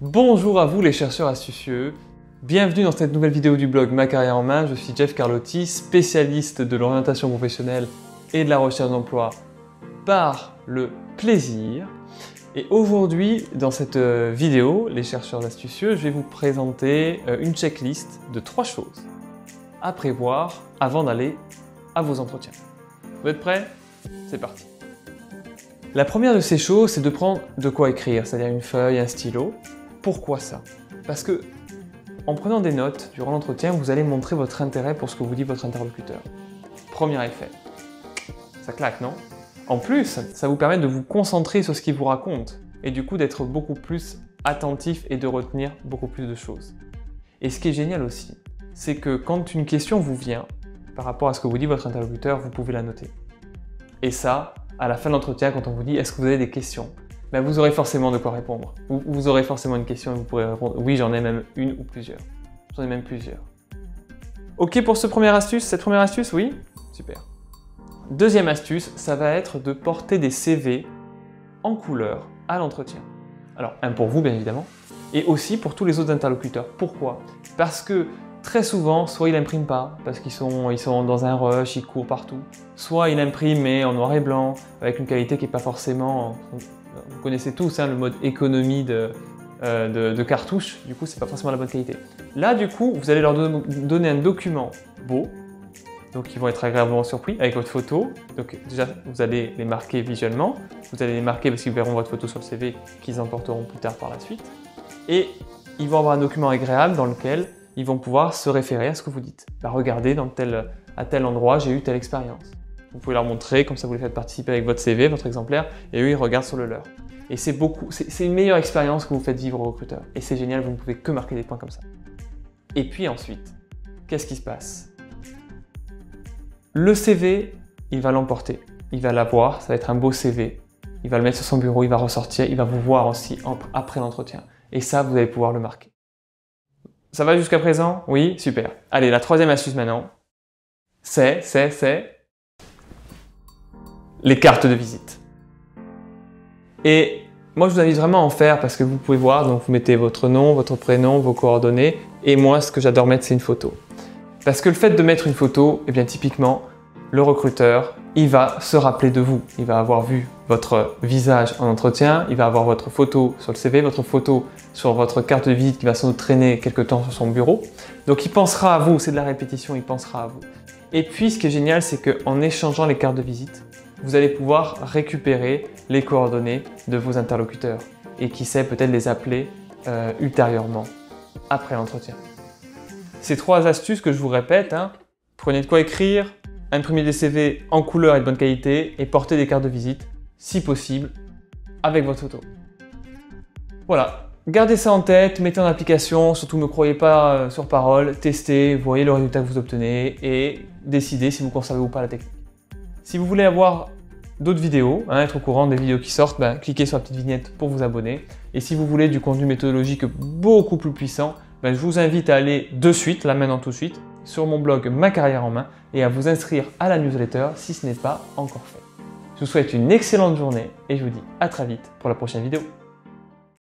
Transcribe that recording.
Bonjour à vous les chercheurs astucieux, bienvenue dans cette nouvelle vidéo du blog Ma Carrière en Main. Je suis Jeff Carlotti, spécialiste de l'orientation professionnelle et de la recherche d'emploi par le plaisir. Et aujourd'hui, dans cette vidéo, les chercheurs astucieux, je vais vous présenter une checklist de 3 choses à prévoir avant d'aller à vos entretiens. Vous êtes prêts? C'est parti! La première de ces choses, c'est de prendre de quoi écrire, c'est-à-dire une feuille, un stylo. Pourquoi ça? Parce que en prenant des notes durant l'entretien, vous allez montrer votre intérêt pour ce que vous dit votre interlocuteur. Premier effet. Ça claque, non? En plus, ça vous permet de vous concentrer sur ce qu'il vous raconte et du coup d'être beaucoup plus attentif et de retenir beaucoup plus de choses. Et ce qui est génial aussi, c'est que quand une question vous vient par rapport à ce que vous dit votre interlocuteur, vous pouvez la noter. Et ça, à la fin de l'entretien, quand on vous dit « est-ce que vous avez des questions ?» Ben, vous aurez forcément de quoi répondre. Vous aurez forcément une question et vous pourrez répondre « oui, j'en ai même une ou plusieurs. J'en ai même plusieurs. » Ok pour cette première astuce, oui? Super. Deuxième astuce, ça va être de porter des CV en couleur à l'entretien. Alors, un pour vous, bien évidemment, et aussi pour tous les autres interlocuteurs. Pourquoi? Parce que très souvent, soit il n'imprime pas, parce qu'ils sont dans un rush, ils courent partout, soit il imprime mais en noir et blanc, avec une qualité qui n'est pas forcément... Vous connaissez tous le mode économie de cartouche, du coup c'est pas forcément la bonne qualité. Là du coup, vous allez leur donner un document beau, donc ils vont être agréablement surpris avec votre photo. Donc déjà, vous allez les marquer visuellement, vous allez les marquer parce qu'ils verront votre photo sur le CV qu'ils emporteront plus tard par la suite. Et ils vont avoir un document agréable dans lequel ils vont pouvoir se référer à ce que vous dites. Bah, regardez, à tel endroit, j'ai eu telle expérience. Vous pouvez leur montrer, comme ça vous les faites participer avec votre CV, votre exemplaire, et eux ils regardent sur le leur. Et c'est une meilleure expérience que vous faites vivre aux recruteurs. Et c'est génial, vous ne pouvez que marquer des points comme ça. Et puis ensuite, qu'est-ce qui se passe? Le CV, il va l'emporter. Il va l'avoir, ça va être un beau CV. Il va le mettre sur son bureau, il va ressortir, il va vous voir aussi après l'entretien. Et ça, vous allez pouvoir le marquer. Ça va jusqu'à présent? Oui? Super. Allez, la troisième astuce maintenant, c'est les cartes de visite. Et moi, je vous invite vraiment à en faire parce que vous pouvez voir, donc vous mettez votre nom, votre prénom, vos coordonnées. Et moi, ce que j'adore mettre, c'est une photo. Parce que le fait de mettre une photo, eh bien typiquement, le recruteur, il va se rappeler de vous. Il va avoir vu votre visage en entretien, il va avoir votre photo sur le CV, votre photo sur votre carte de visite qui va sans doute traîner quelque temps sur son bureau. Donc il pensera à vous, c'est de la répétition, il pensera à vous. Et puis ce qui est génial, c'est qu'en échangeant les cartes de visite, vous allez pouvoir récupérer les coordonnées de vos interlocuteurs et qui sait peut-être les appeler ultérieurement, après l'entretien. Ces 3 astuces que je vous répète, prenez de quoi écrire, imprimez des CV en couleur et de bonne qualité et portez des cartes de visite, si possible, avec votre photo. Voilà, gardez ça en tête, mettez en application, surtout ne croyez pas sur parole, testez, voyez le résultat que vous obtenez et décidez si vous conservez ou pas la technique. Si vous voulez avoir d'autres vidéos, être au courant des vidéos qui sortent, cliquez sur la petite vignette pour vous abonner. Et si vous voulez du contenu méthodologique beaucoup plus puissant, je vous invite à aller de suite, là maintenant tout de suite, sur mon blog Ma Carrière en Main et à vous inscrire à la newsletter si ce n'est pas encore fait. Je vous souhaite une excellente journée et je vous dis à très vite pour la prochaine vidéo.